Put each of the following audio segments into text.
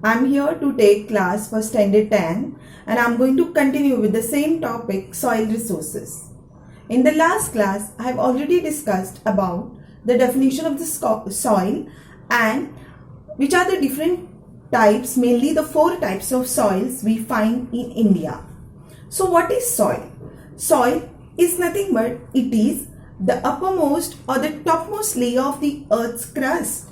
I'm here to take class for standard 10 and I'm going to continue with the same topic, soil resources. In the last class, I have already discussed about the definition of the soil and which are the different types, mainly the 4 types of soils we find in India. So what is soil? Soil is nothing but it is the uppermost or the topmost layer of the earth's crust,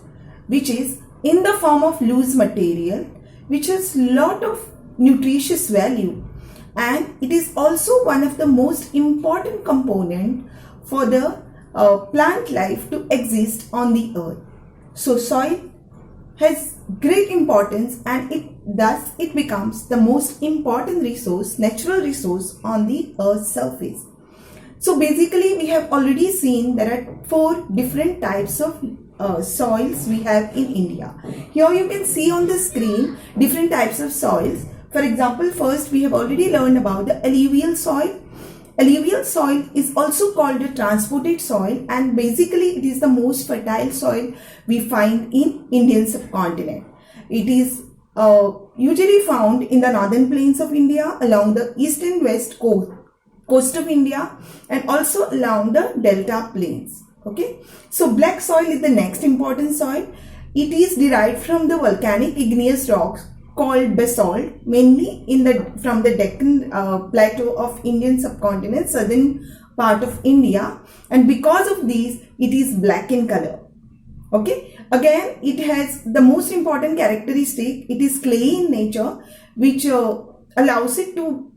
which is in the form of loose material, which has lot of nutritious value, and it is also one of the most important component for the plant life to exist on the earth. So soil has great importance and it becomes the most important resource, natural resource on the earth's surface. So basically we have already seen there are 4 different types of soils we have in India. Here you can see on the screen different types of soils. For example, first we have already learned about the alluvial soil. Alluvial soil is also called a transported soil, and basically it is the most fertile soil we find in Indian subcontinent. It is usually found in the northern plains of India, along the east and west coast of India, and also along the delta plains. Okay, so black soil is the next important soil. It is derived from the volcanic igneous rocks called basalt, mainly from the Deccan plateau of Indian subcontinent, southern part of India, and because of these it is black in color. Okay, again it has the most important characteristic, it is clay in nature, which allows it to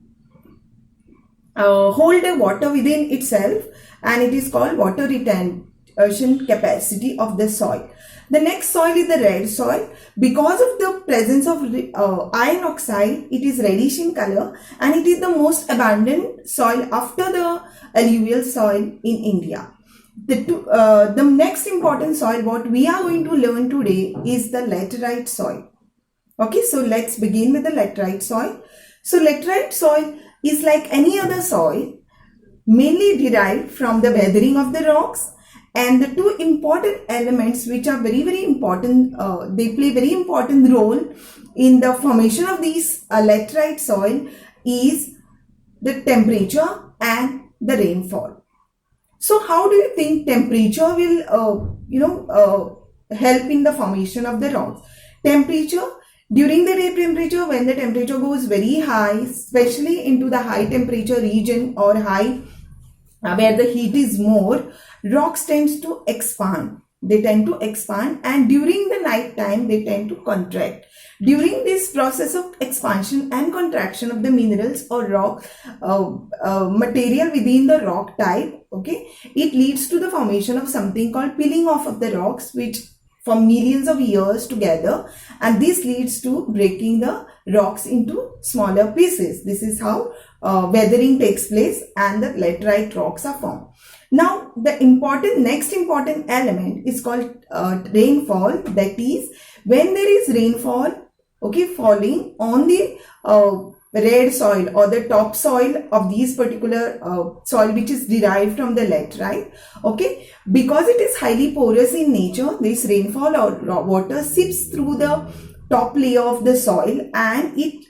hold the water within itself, and it is called water retention capacity of the soil. The next soil is the red soil. Because of the presence of iron oxide, it is reddish in color, and it is the most abundant soil after the alluvial soil in India. The next important soil what we are going to learn today is the laterite soil. Okay, so let's begin with the laterite soil. So laterite soil is like any other soil, mainly derived from the weathering of the rocks, and the 2 important elements which are very important, they play very important role in the formation of these laterite soil is the temperature and the rainfall. So how do you think temperature will help in the formation of the rocks? Temperature, during the day temperature, when the temperature goes very high, especially into the high temperature region or high where the heat is more, rocks tends to expand. They tend to expand, and during the night time they tend to contract. During this process of expansion and contraction of the minerals or rock material within the rock type, okay, it leads to the formation of something called peeling off of the rocks, which for millions of years together, and this leads to breaking the rocks into smaller pieces. This is how weathering takes place and the laterite rocks are formed. Now the next important element is called rainfall. That is, when there is rainfall, okay, falling on the red soil or the top soil of these particular soil which is derived from the laterite, okay, because it is highly porous in nature, this rainfall or water seeps through the top layer of the soil and it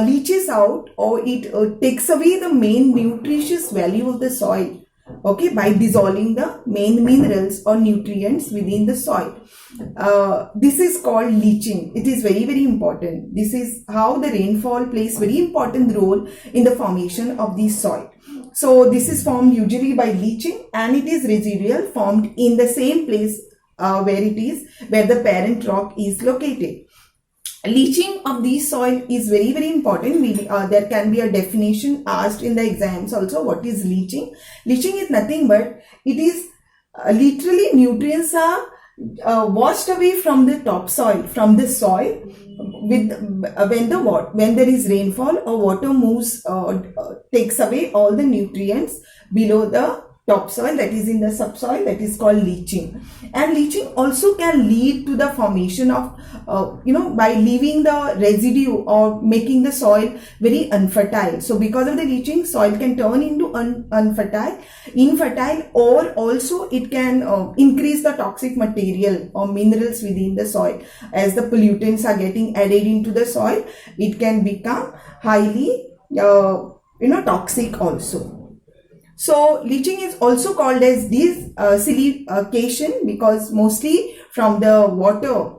leaches out, or it takes away the main nutritious value of the soil, okay, by dissolving the main minerals or nutrients within the soil. This is called leaching. It is very important. This is how the rainfall plays very important role in the formation of the soil. So this is formed usually by leaching, and it is residual, formed in the same place where the parent rock is located. Leaching of these soil is very important. There can be a definition asked in the exams also. What is leaching? Leaching is nothing but it is literally nutrients are washed away from the topsoil, from the soil, when there is rainfall or water moves takes away all the nutrients below the topsoil, that is in the subsoil, that is called leaching. And leaching also can lead to the formation of by leaving the residue or making the soil very unfertile. So because of the leaching, soil can turn into infertile, or also it can increase the toxic material or minerals within the soil. As the pollutants are getting added into the soil, it can become highly toxic also. So leaching is also called as DESILICATIon, because mostly from the water,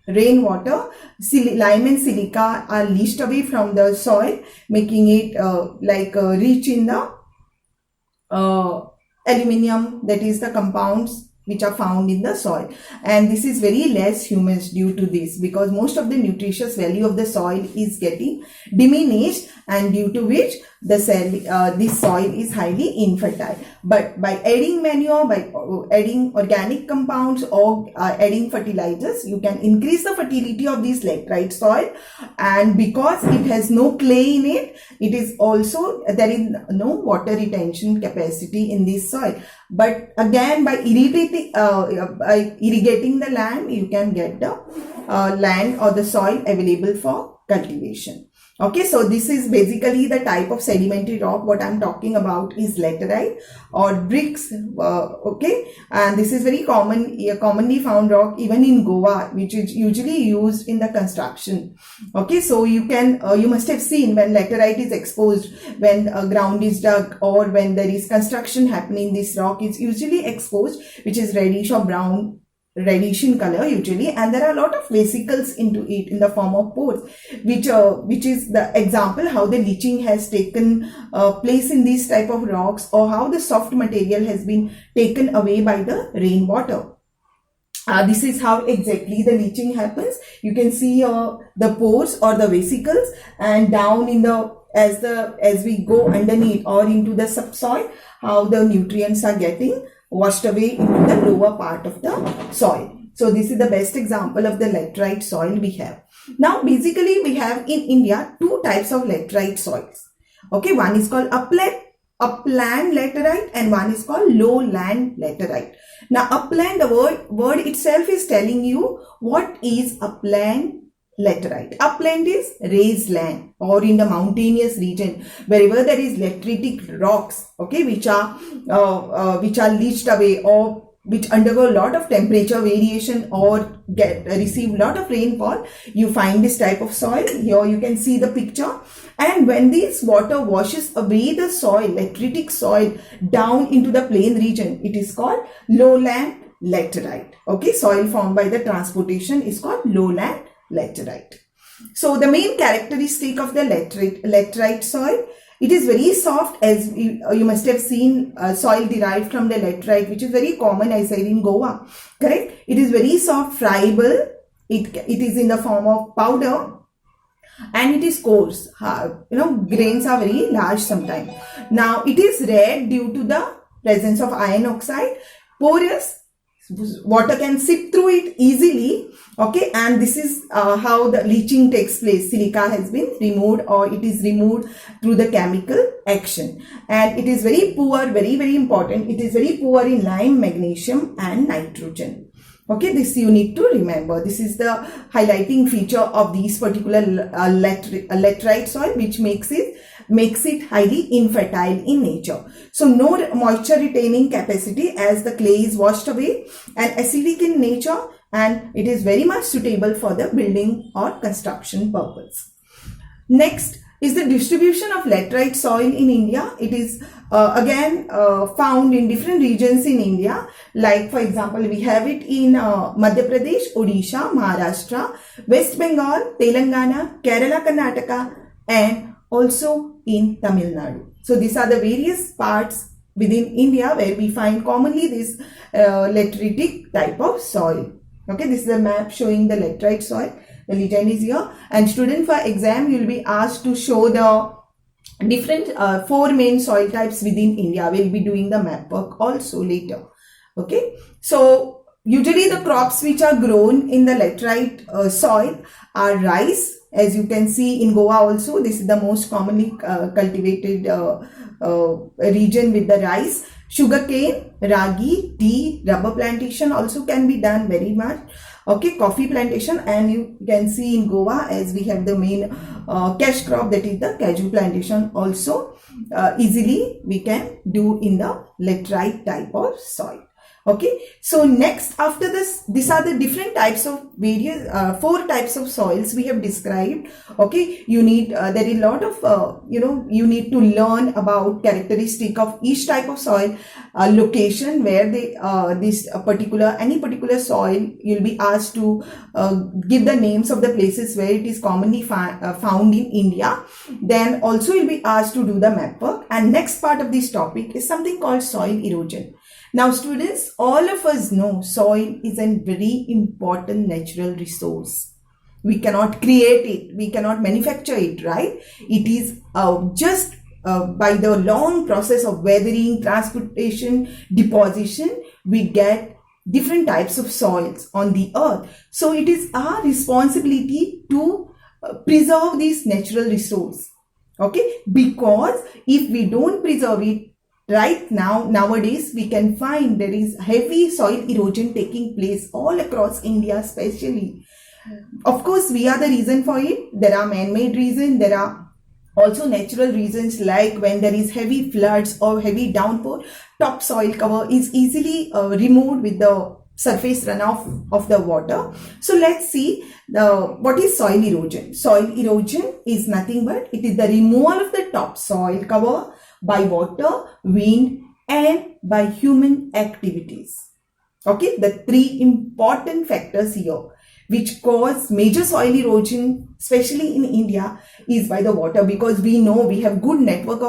rainwater, lime and silica are leached away from the soil, making it rich in the aluminium, that is the compounds which are found in the soil. And this is very less humus due to this, because most of the nutritious value of the soil is getting diminished, and due to which this soil is highly infertile. But by adding manure, by adding organic compounds, or adding fertilizers, you can increase the fertility of this laterite soil. And because it has no clay in it, it is also, there is no water retention capacity in this soil. But again, by irrigating the land, you can get the land or the soil available for cultivation. Okay, so this is basically the type of sedimentary rock. What I'm talking about is laterite or bricks. Okay, and this is very commonly found rock even in Goa, which is usually used in the construction. Okay, so you must have seen when laterite is exposed, when ground is dug, or when there is construction happening, this rock is usually exposed, which is reddish or brown, reddish in color usually, and there are a lot of vesicles into it in the form of pores, which is the example how the leaching has taken place in these type of rocks, or how the soft material has been taken away by the rainwater. This is how exactly the leaching happens. You can see the pores or the vesicles, and down in the as we go underneath or into the subsoil, how the nutrients are getting washed away into the lower part of the soil. So this is the best example of the laterite soil we have. Now basically we have in India two types of laterite soils. Okay, one is called upland laterite and one is called lowland laterite. Now upland, the word itself is telling you what is upland laterite. Upland is raised land, or in the mountainous region, wherever there is lateritic rocks, okay, which are leached away, or which undergo a lot of temperature variation, or receive a lot of rainfall. You find this type of soil. Here you can see the picture. And when this water washes away the soil, lateritic soil, down into the plain region, it is called lowland laterite. Okay, soil formed by the transportation is called lowland laterite. So the main characteristic of the laterite soil, it is very soft, as you must have seen soil derived from the laterite, which is very common, I said, in Goa. Correct? It is very soft, friable. It is in the form of powder, and it is coarse. Grains are very large sometimes. Now it is red due to the presence of iron oxide. Porous, water can seep through it easily. Okay, and this is how the leaching takes place. Silica has been removed, or it is removed through the chemical action. And it is very poor, very, very important. It is very poor in lime, magnesium and nitrogen. Okay, this you need to remember. This is the highlighting feature of these particular laterite soil, which makes it highly infertile in nature. So no moisture retaining capacity, as the clay is washed away, and acidic in nature, and it is very much suitable for the building or construction purpose. Next is the distribution of laterite soil in India. It is again found in different regions in India. Like for example, we have it in Madhya Pradesh, Odisha, Maharashtra, West Bengal, Telangana, Kerala, Karnataka, and also in Tamil Nadu. So these are the various parts within India where we find commonly this lateritic type of soil. Okay, this is a map showing the laterite soil. The legend is here, and student, for exam you will be asked to show the different 4 main soil types within India. We will be doing the map work also later. Okay, so usually the crops which are grown in the laterite soil are rice. As you can see in Goa also, this is the most commonly cultivated region with the rice. Sugarcane, ragi, tea, rubber plantation also can be done very much. Okay, coffee plantation, and you can see in Goa, as we have the main cash crop, that is the cashew plantation also. Easily we can do in the laterite type of soil. Okay, so next, after this, these are the different types of various 4 types of soils we have described. Okay, you need there is a lot of you need to learn about characteristic of each type of soil, location where they any particular soil, you'll be asked to give the names of the places where it is commonly found in India. Then also you'll be asked to do the map work, and next part of this topic is something called soil erosion. Now students, all of us know soil is a very important natural resource. We cannot create it, we cannot manufacture it, right? It is just by the long process of weathering, transportation, deposition, we get different types of soils on the earth. So it is our responsibility to preserve this natural resource. Okay, because if we don't preserve it, right now, nowadays, we can find there is heavy soil erosion taking place all across India, especially. Of course, we are the reason for it. There are man-made reasons. There are also natural reasons, like when there is heavy floods or heavy downpour, topsoil cover is easily removed with the surface runoff of the water. So let's see what is soil erosion. Soil erosion is nothing but it is the removal of the topsoil cover by water, wind, and by human activities. Okay, the 3 important factors here which cause major soil erosion, especially in India, is by the water, because we know we have good network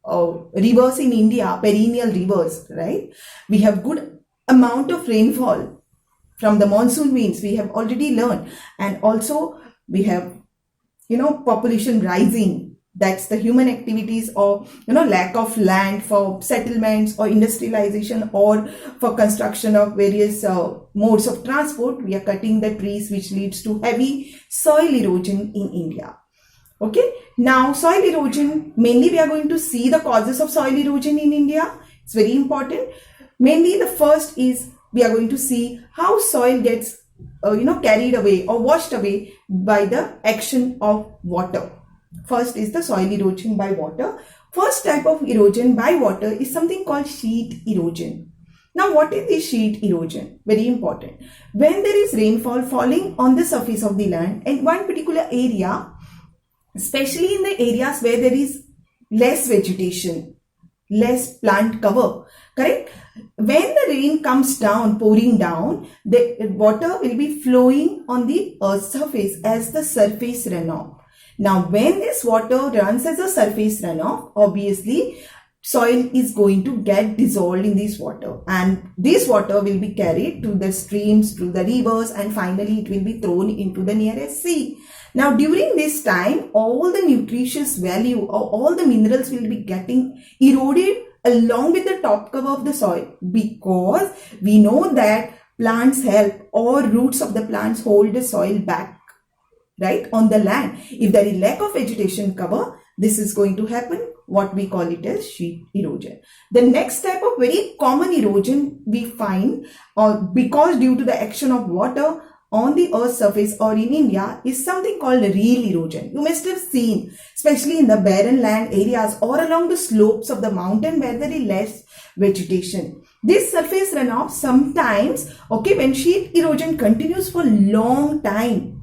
of rivers in India, perennial rivers, right? We have good amount of rainfall from the monsoon winds, we have already learned, and also we have population rising. That's the human activities, or lack of land for settlements or industrialization, or for construction of various modes of transport. We are cutting the trees, which leads to heavy soil erosion in India. Okay, now soil erosion, mainly we are going to see the causes of soil erosion in India. It's very important. Mainly the first is we are going to see how soil gets carried away or washed away by the action of water. First is the soil erosion by water. First type of erosion by water is something called sheet erosion. Now what is this sheet erosion? Very important. When there is rainfall falling on the surface of the land in one particular area, especially in the areas where there is less vegetation, less plant cover, correct? When the rain comes down, pouring down, the water will be flowing on the earth's surface as the surface runoff. Now, when this water runs as a surface runoff, obviously, soil is going to get dissolved in this water, and this water will be carried to the streams, to the rivers, and finally it will be thrown into the nearest sea. Now, during this time, all the nutritious value or all the minerals will be getting eroded along with the top cover of the soil, because we know that plants help, or roots of the plants hold the soil back, right, on the land. If there is lack of vegetation cover, this is going to happen, what we call it as sheet erosion. The next type of very common erosion we find, because due to the action of water on the earth's surface or in India, is something called reel erosion. You must have seen, especially in the barren land areas or along the slopes of the mountain where there is less vegetation. This surface runoff sometimes, okay, when sheet erosion continues for long time,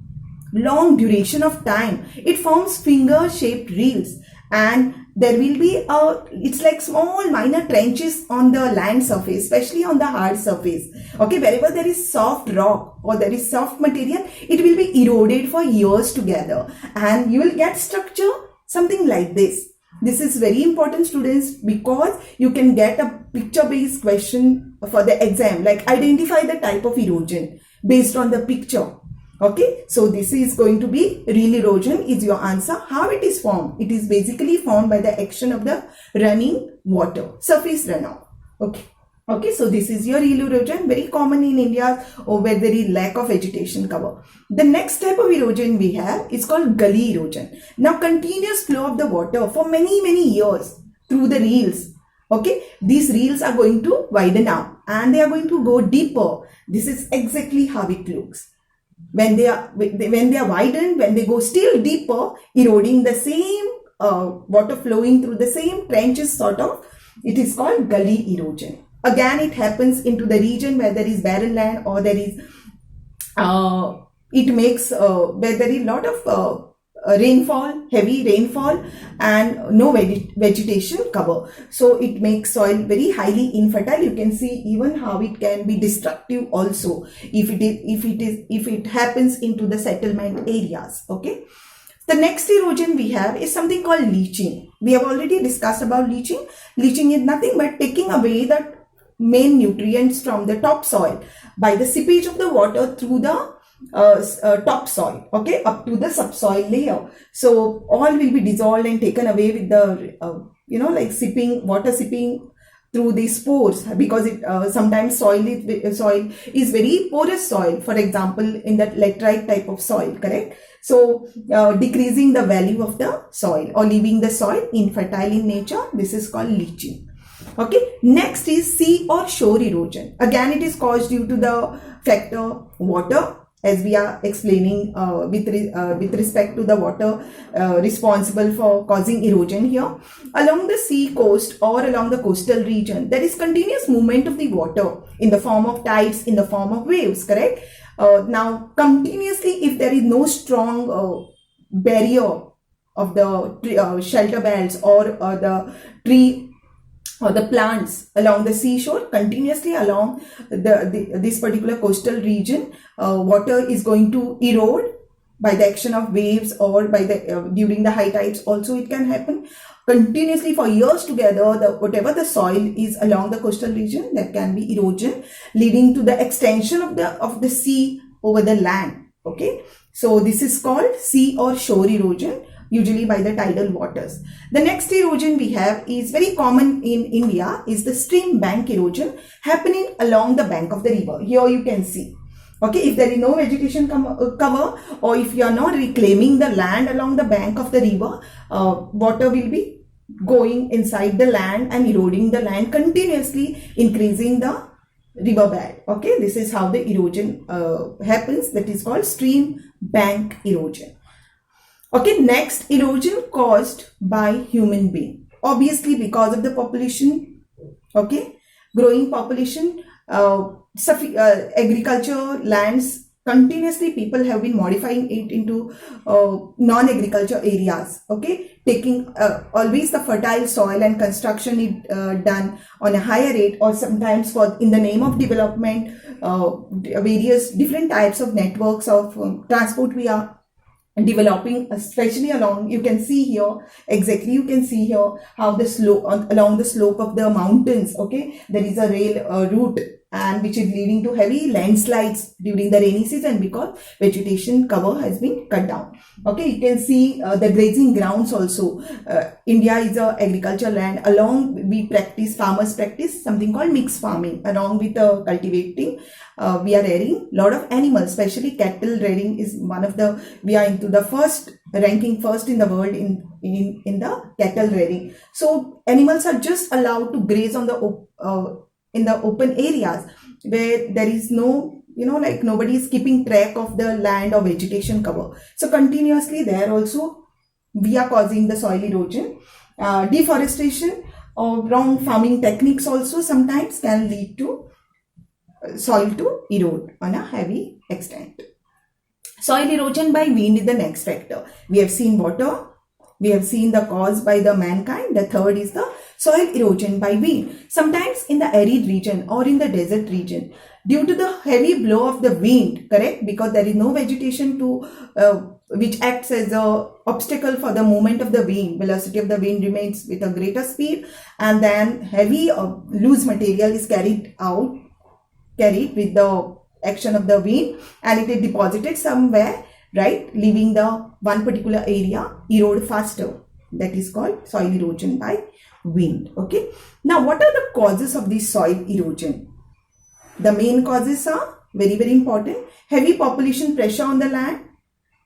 long duration of time, it forms finger shaped reels, and there will be it's like small minor trenches on the land surface, especially on the hard surface. Okay, wherever there is soft rock or there is soft material, it will be eroded for years together, and you will get structure something like this. This is very important, students, because you can get a picture based question for the exam, like identify the type of erosion based on the picture. Okay, so this is going to be reel erosion is your answer. How it is formed? It is basically formed by the action of the running water, surface runoff. Okay, so this is your reel erosion, very common in India or where there is lack of vegetation cover. The next type of erosion we have is called gully erosion. Now, continuous flow of the water for many years through the reels Okay, these reels are going to widen out and they are going to go deeper. This is exactly how it looks. When they are widened, when they go still deeper, eroding the same water flowing through the same trenches sort of, it is called gully erosion. Again, it happens into the region where there is barren land, or there is it makes where there is a lot of rainfall, heavy rainfall, and no vegetation cover. So it makes soil very highly infertile. You can see even how it can be destructive also if it happens into the settlement areas. Okay. The next erosion we have is something called leaching. We have already discussed about leaching. Leaching is nothing but taking away the main nutrients from the topsoil by the seepage of the water through the topsoil, okay, up to the subsoil layer. So all will be dissolved and taken away with the like water seeping through these pores, because it sometimes soil is very porous soil, for example in that laterite type of soil, correct? So decreasing the value of the soil or leaving the soil infertile in nature. This is called leaching. Okay, next is sea or shore erosion. Again, it is caused due to the factor water, as we are explaining with respect to the water responsible for causing erosion here. Along the sea coast or along the coastal region, there is continuous movement of the water in the form of tides, in the form of waves, correct? Now, continuously, if there is no strong barrier of the shelter belts or the tree or the plants along the seashore, continuously along this particular coastal region, water is going to erode by the action of waves, or by the during the high tides also it can happen continuously for years together. Whatever the soil is along the coastal region, there can be erosion leading to the extension of the sea over the land. Okay, so this is called sea or shore erosion, usually by the tidal waters. The next erosion we have is very common in India, is the stream bank erosion happening along the bank of the river. Here you can see, okay, if there is no vegetation cover, or if you are not reclaiming the land along the bank of the river, water will be going inside the land and eroding the land, continuously increasing the riverbed. Okay, this is how the erosion happens. That is called stream bank erosion. Okay, next, erosion caused by human being. Obviously, because of the population, okay, growing population, agriculture lands, continuously people have been modifying it into non-agriculture areas, okay, taking always the fertile soil and construction is done on a higher rate, or sometimes in the name of development, various different types of networks of transport we are developing, especially along, you can see here, exactly you can see here how the slope along the slope of the mountains, okay, there is a rail route, and which is leading to heavy landslides during the rainy season because vegetation cover has been cut down. Okay, you can see the grazing grounds also. India is a agriculture land. Along farmers practice something called mixed farming. Along with cultivating, we are rearing lot of animals, especially cattle rearing is one of the, we are into the ranking first in the world in the cattle rearing. So animals are just allowed to graze on the in the open areas where there is no, like nobody is keeping track of the land or vegetation cover. So continuously there also we are causing the soil erosion. Deforestation or wrong farming techniques also sometimes can lead to soil to erode on a heavy extent. Soil erosion by wind is the next factor. We have seen water. We have seen the cause by the mankind. The third is the soil erosion by wind. Sometimes in the arid region or in the desert region, due to the heavy blow of the wind, correct? Because there is no vegetation to which acts as a obstacle for the movement of the wind. Velocity of the wind remains with a greater speed, and then heavy loose material is carried with the action of the wind, and it is deposited somewhere, right, leaving the one particular area erode faster. That is called soil erosion by wind. Okay, now what are the causes of this soil erosion? The main causes are very, very important. Heavy population pressure on the land,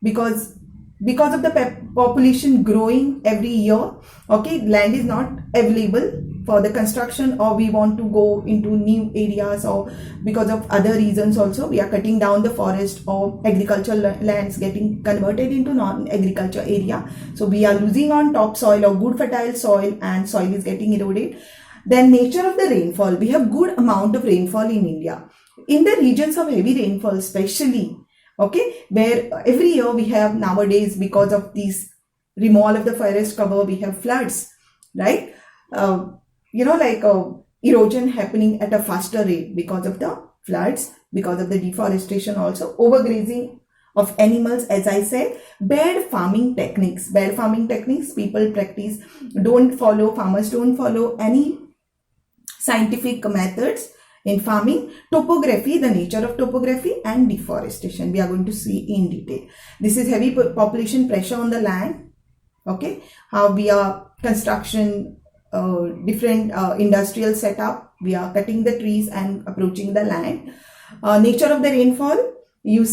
because of the population growing every year, okay, land is not available for the construction, or we want to go into new areas, or because of other reasons also we are cutting down the forest, or agricultural lands getting converted into non-agriculture area, so we are losing on topsoil or good fertile soil, and soil is getting eroded. Then nature of the rainfall, we have good amount of rainfall in India. In the regions of heavy rainfall especially, okay, where every year we have nowadays, because of these removal of the forest cover, we have floods, right? Erosion happening at a faster rate because of the floods, because of the deforestation, also overgrazing of animals, as I said. Bad farming techniques, people practice, farmers don't follow any scientific methods in farming. Topography, the nature of topography, and deforestation we are going to see in detail. This is heavy population pressure on the land, okay, how we are construction, different industrial setup, we are cutting the trees and approaching the land. Nature of the rainfall, you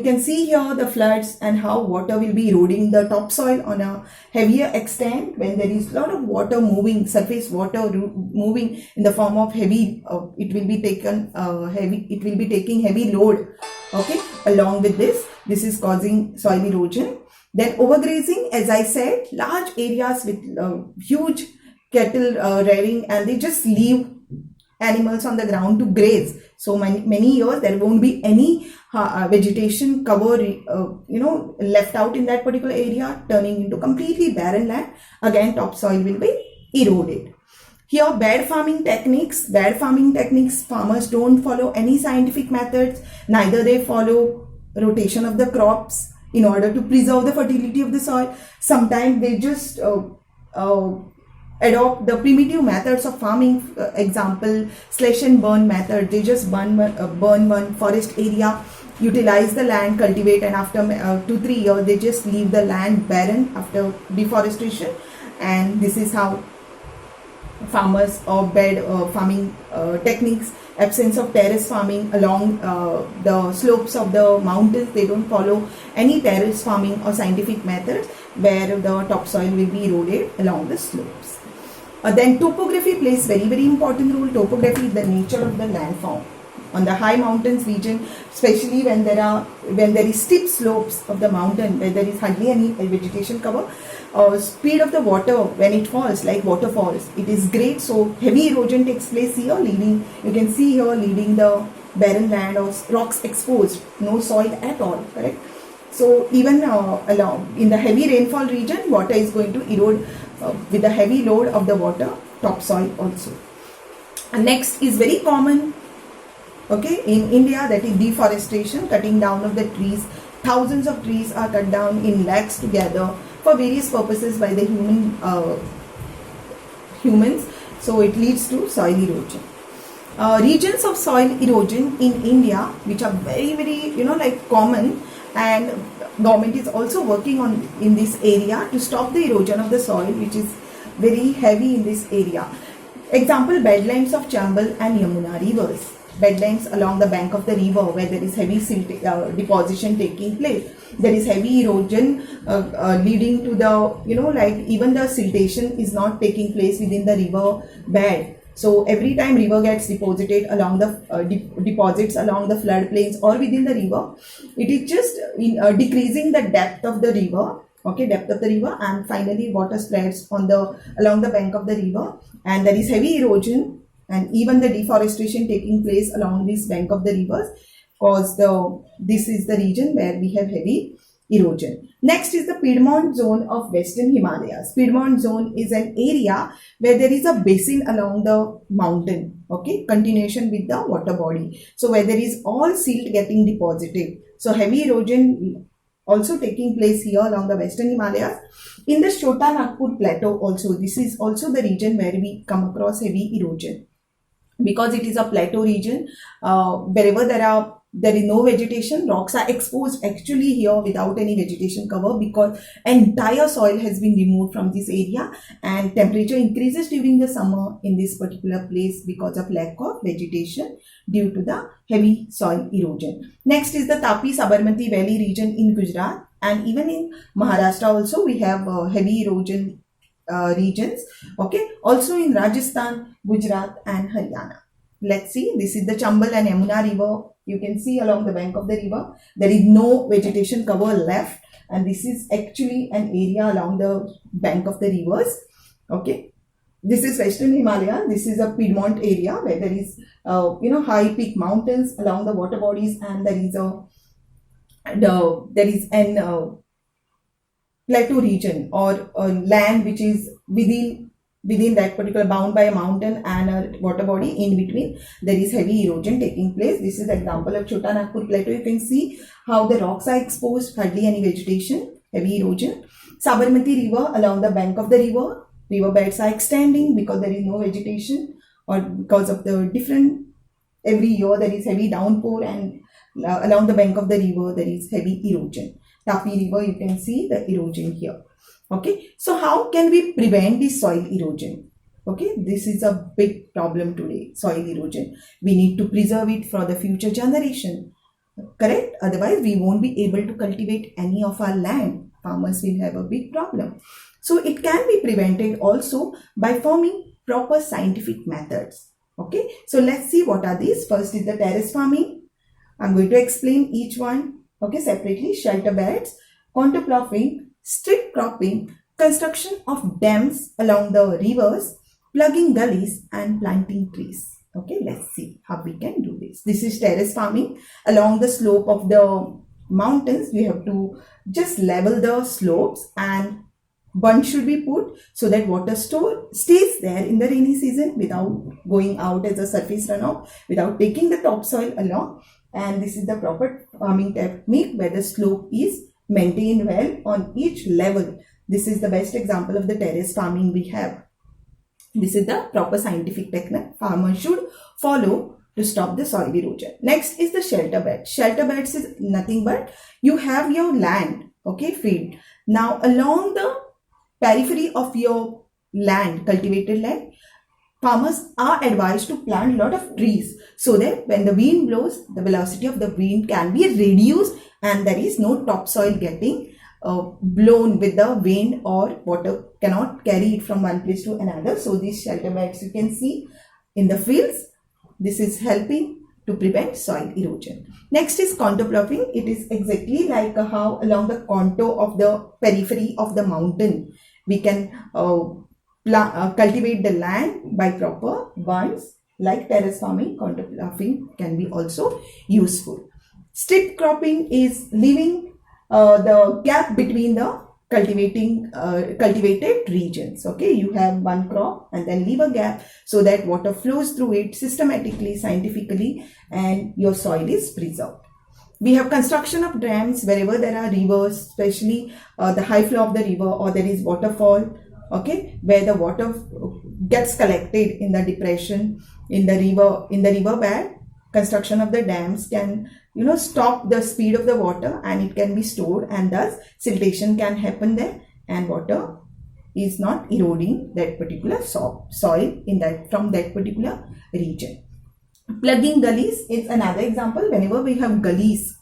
can see here the floods and how water will be eroding the topsoil on a heavier extent when there is a lot of water moving, surface water moving in the form of heavy, it will be taking heavy load, okay, along with this is causing soil erosion. Then overgrazing, as I said, large areas with huge cattle rearing, and they just leave animals on the ground to graze. So many years there won't be any vegetation cover left out in that particular area, turning into completely barren land. Again, topsoil will be eroded. Here, bad farming techniques, farmers don't follow any scientific methods, neither they follow rotation of the crops in order to preserve the fertility of the soil. Sometimes they just adopt the primitive methods of farming, example slash and burn method. They just burn one forest area, utilize the land, cultivate, and after 2-3 years they just leave the land barren after deforestation. And this is how farmers or bad farming techniques. Absence of terrace farming along the slopes of the mountains, they don't follow any terrace farming or scientific methods where the topsoil will be eroded along the slopes. Then topography plays very important role. Topography is the nature of the landform on the high mountains region, especially when there is steep slopes of the mountain where there is hardly any vegetation cover. Speed of the water when it falls, like waterfalls, it is great. So heavy erosion takes place here, leading the barren land or rocks exposed, no soil at all, correct? So even along in the heavy rainfall region, water is going to erode with the heavy load of the water, topsoil also. And next is very common, okay, in India, that is deforestation, cutting down of the trees. Thousands of trees are cut down in lakhs together for various purposes by the humans. So it leads to soil erosion. Regions of soil erosion in India, which are very common, and government is also working on in this area to stop the erosion of the soil, which is very heavy in this area. Example, bedlands of Chambal and Yamuna rivers. Bedlands along the bank of the river where there is heavy silt deposition taking place. There is heavy erosion leading to the, even the siltation is not taking place within the river bed. So every time river gets deposited along the deposits along the floodplains or within the river, it is just decreasing the depth of the river. Okay, depth of the river, and finally water spreads along the bank of the river, and there is heavy erosion and even the deforestation taking place along this bank of the rivers, because this is the region where we have heavy erosion. Next is the Piedmont zone of Western Himalayas. Piedmont zone is an area where there is a basin along the mountain, okay, continuation with the water body. So where there is all silt getting deposited. So heavy erosion also taking place here along the Western Himalayas. In the Chota Nagpur plateau also, this is also the region where we come across heavy erosion. Because it is a plateau region, wherever there is no vegetation, rocks are exposed actually here without any vegetation cover, because entire soil has been removed from this area, and temperature increases during the summer in this particular place because of lack of vegetation due to the heavy soil erosion. Next is the Tapi Sabarmati Valley region in Gujarat, and even in Maharashtra also we have heavy erosion regions. Okay, also in Rajasthan, Gujarat and Haryana. Let's see, this is the Chambal and Yamuna river. You can see along the bank of the river, there is no vegetation cover left, and this is actually an area along the bank of the rivers. Okay, this is Western Himalaya. This is a Piedmont area where there is, high peak mountains along the water bodies, and there is an plateau region or a land which is within that particular, bound by a mountain and a water body. In between there is heavy erosion taking place. This is example of Chota Nagpur plateau. You can see how the rocks are exposed, hardly any vegetation, heavy erosion. Sabarmati river, along the bank of the river beds are extending because there is no vegetation, or because of the different, every year there is heavy downpour, and along the bank of the river there is heavy erosion. Tapi river, you can see the erosion here. Okay, so how can we prevent this soil erosion? Okay, this is a big problem today, soil erosion. We need to preserve it for the future generation. Correct? Otherwise, we won't be able to cultivate any of our land. Farmers will have a big problem. So it can be prevented also by forming proper scientific methods. Okay, so let's see what are these. First is the terrace farming. I'm going to explain each one, okay, separately. Shelter beds, contour ploughing, strip cropping, construction of dams along the rivers, plugging gullies and planting trees. Okay, let's see how we can do this. This is terrace farming. Along the slope of the mountains, we have to just level the slopes, and bunch should be put so that water stays there in the rainy season without going out as a surface runoff, without taking the topsoil along. And this is the proper farming technique where the slope is maintained well on each level. This is the best example of the terrace farming we have. This is the proper scientific technique farmers should follow to stop the soil erosion. Next is the shelter bed. Shelter beds is nothing but you have your land, okay, field. Now along the periphery of your land, cultivated land, farmers are advised to plant a lot of trees so that when the wind blows, the velocity of the wind can be reduced and there is no topsoil getting blown with the wind, or water cannot carry it from one place to another. So these shelter beds you can see in the fields. This is helping to prevent soil erosion. Next is contour ploughing. It is exactly like how along the contour of the periphery of the mountain we can cultivate the land by proper bunds. Like terrace farming, contour ploughing can be also useful. Strip cropping is leaving the gap between the cultivated regions. Okay, you have one crop and then leave a gap so that water flows through it systematically, scientifically, and your soil is preserved. We have construction of dams wherever there are rivers, especially the high flow of the river, or there is waterfall, okay, where the water gets collected in the depression in the river bed. Construction of the dams can stop the speed of the water, and it can be stored, and thus siltation can happen there, and water is not eroding that particular soil from that particular region. Plugging gullies is another example. Whenever we have gullies,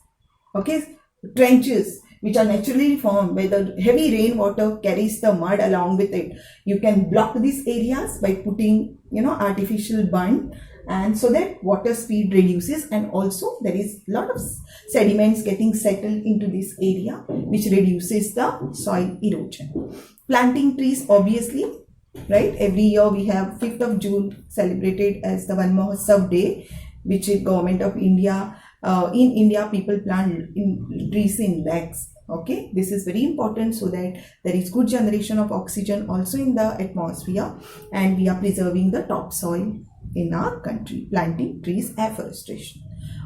okay, trenches which are naturally formed where the heavy rainwater carries the mud along with it, you can block these areas by putting artificial bund, and so that water speed reduces, and also there is a lot of sediments getting settled into this area which reduces the soil erosion. Planting trees, obviously, right? Every year we have 5th of June celebrated as the Van Mahotsav Day, which is government of India. In India, people plant trees in lakhs. Okay, this is very important so that there is good generation of oxygen also in the atmosphere, and we are preserving the topsoil in our country. Planting trees, afforestation.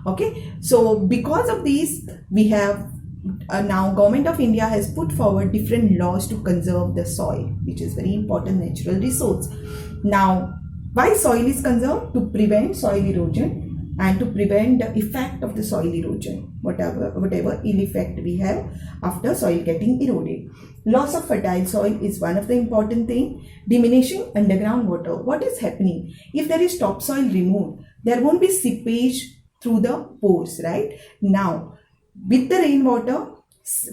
Okay, so because of these, we have now government of India has put forward different laws to conserve the soil, which is very important natural resource. Now, why soil is conserved? To prevent soil erosion and to prevent the effect of the soil erosion, whatever ill effect we have after soil getting eroded. Loss of fertile soil is one of the important thing. Diminishing underground water. What is happening? If there is topsoil removed, there won't be seepage through the pores, right? Now, with the rainwater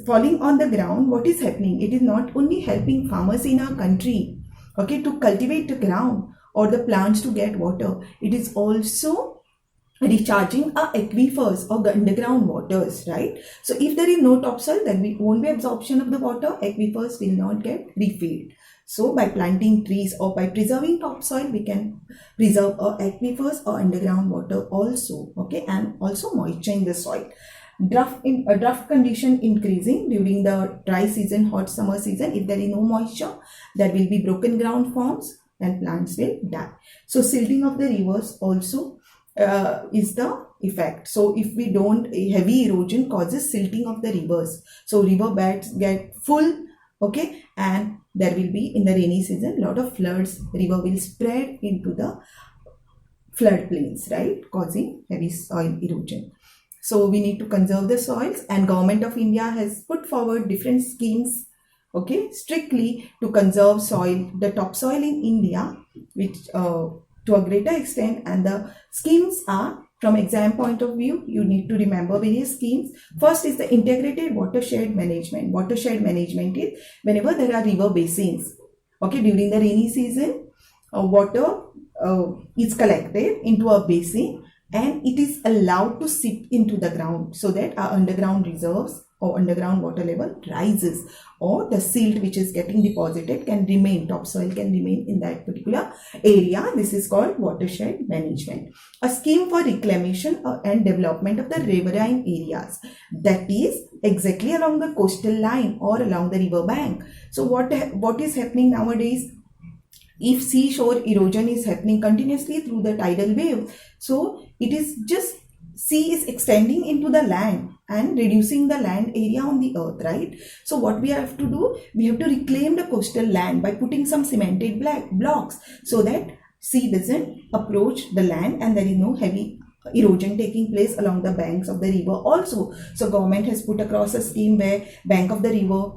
falling on the ground, what is happening? It is not only helping farmers in our country, okay, to cultivate the ground or the plants to get water. It is also recharging our aquifers or underground waters, right? So if there is no topsoil, then we won't be absorption of the water, aquifers will not get refilled. So by planting trees or by preserving topsoil, we can preserve our aquifers or underground water also, okay, and also moisture in the soil. Drought condition increasing during the dry season, hot summer season. If there is no moisture, there will be broken ground forms and plants will die. So silting of the rivers also is the effect. So if we don't, heavy erosion causes silting of the rivers. So river beds get full, okay, and there will be in the rainy season lot of floods. River will spread into the floodplains, right, causing heavy soil erosion. So we need to conserve the soils, and Government of India has put forward different schemes, okay, strictly to conserve soil, the topsoil in India, which to a greater extent, and the schemes are, from exam point of view, you need to remember various schemes. First is the integrated watershed management. Watershed management is whenever there are river basins, okay, during the rainy season, water is collected into a basin and it is allowed to seep into the ground so that our underground reserves or underground water level rises, or the silt which is getting deposited can remain, topsoil can remain in that particular area. This is called watershed management. A scheme for reclamation and development of the riverine areas, that is exactly along the coastal line or along the river bank. So what is happening nowadays? If seashore erosion is happening continuously through the tidal wave, so it is just, sea is extending into the land and reducing the land area on the earth, right? So what we have to do, we have to reclaim the coastal land by putting some cemented blocks so that sea doesn't approach the land and there is no heavy erosion taking place along the banks of the river also. So government has put across a scheme where bank of the river,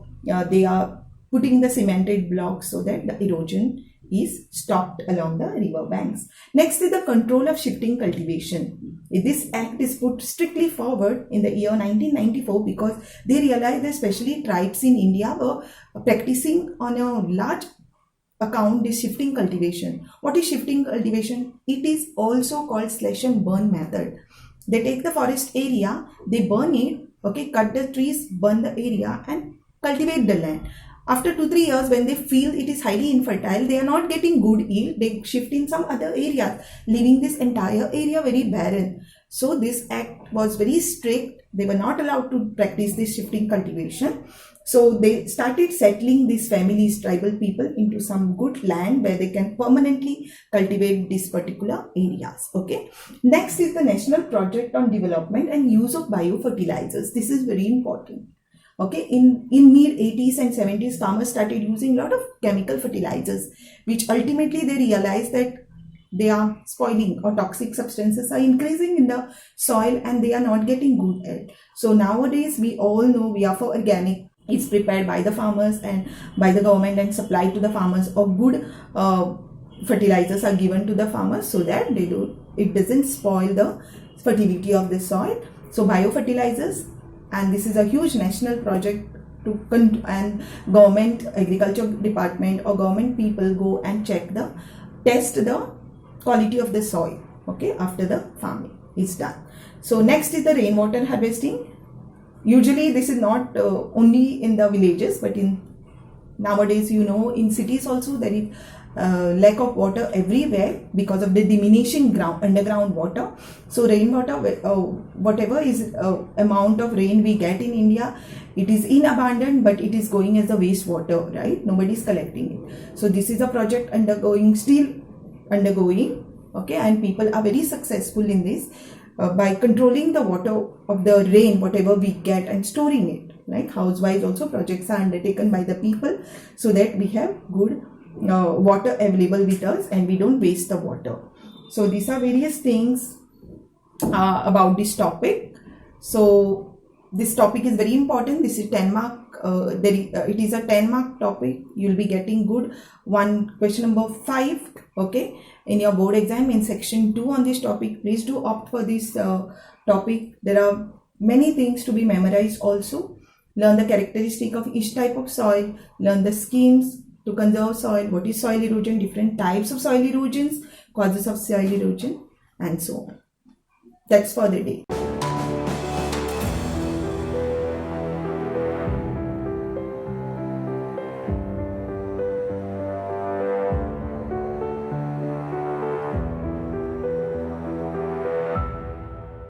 they are putting the cemented blocks so that the erosion is stopped along the river banks. Next is the control of shifting cultivation. This act is put strictly forward in the year 1994 because they realized that especially tribes in India were practicing on a large account this shifting cultivation. What is shifting cultivation? It is also called slash and burn method. They take the forest area, they burn it, okay, cut the trees, burn the area and cultivate the land. After 2-3 years, when they feel it is highly infertile, they are not getting good yield, they shift in some other areas, leaving this entire area very barren. So this act was very strict. They were not allowed to practice this shifting cultivation. So they started settling these families, tribal people, into some good land where they can permanently cultivate these particular areas. Okay. Next is the National Project on Development and Use of Biofertilizers. This is very important. Okay, in mid 80s and 70s, farmers started using a lot of chemical fertilizers, which ultimately they realized that they are spoiling, or toxic substances are increasing in the soil and they are not getting good yield. So nowadays we all know we are for organic. It's prepared by the farmers and by the government and supplied to the farmers, or good fertilizers are given to the farmers so that it doesn't spoil the fertility of the soil. So biofertilizers, and this is a huge national project and government agriculture department or government people go and test the quality of the soil, okay, after the farming is done. So next is the rainwater harvesting. Usually this is not only in the villages, but in nowadays, you know, in cities also there is lack of water everywhere because of the diminishing underground water. So rainwater, whatever is amount of rain we get in India, it is in abundance, but it is going as a wastewater, right? Nobody is collecting it. So this is a project still undergoing, okay, and people are very successful in this by controlling the water of the rain, whatever we get, and storing it. Like house-wise also projects are undertaken by the people so that we have good water available with us and we don't waste the water. So these are various things about this topic. So this topic is very important. This is 10 mark. It is a 10 mark topic. You'll be getting good question number 5, okay, in your board exam in section 2 on this topic. Please do opt for this topic. There are many things to be memorized also. Learn the characteristic of each type of soil, learn the schemes to conserve soil, what is soil erosion, different types of soil erosions, causes of soil erosion, and so on. That's for the day.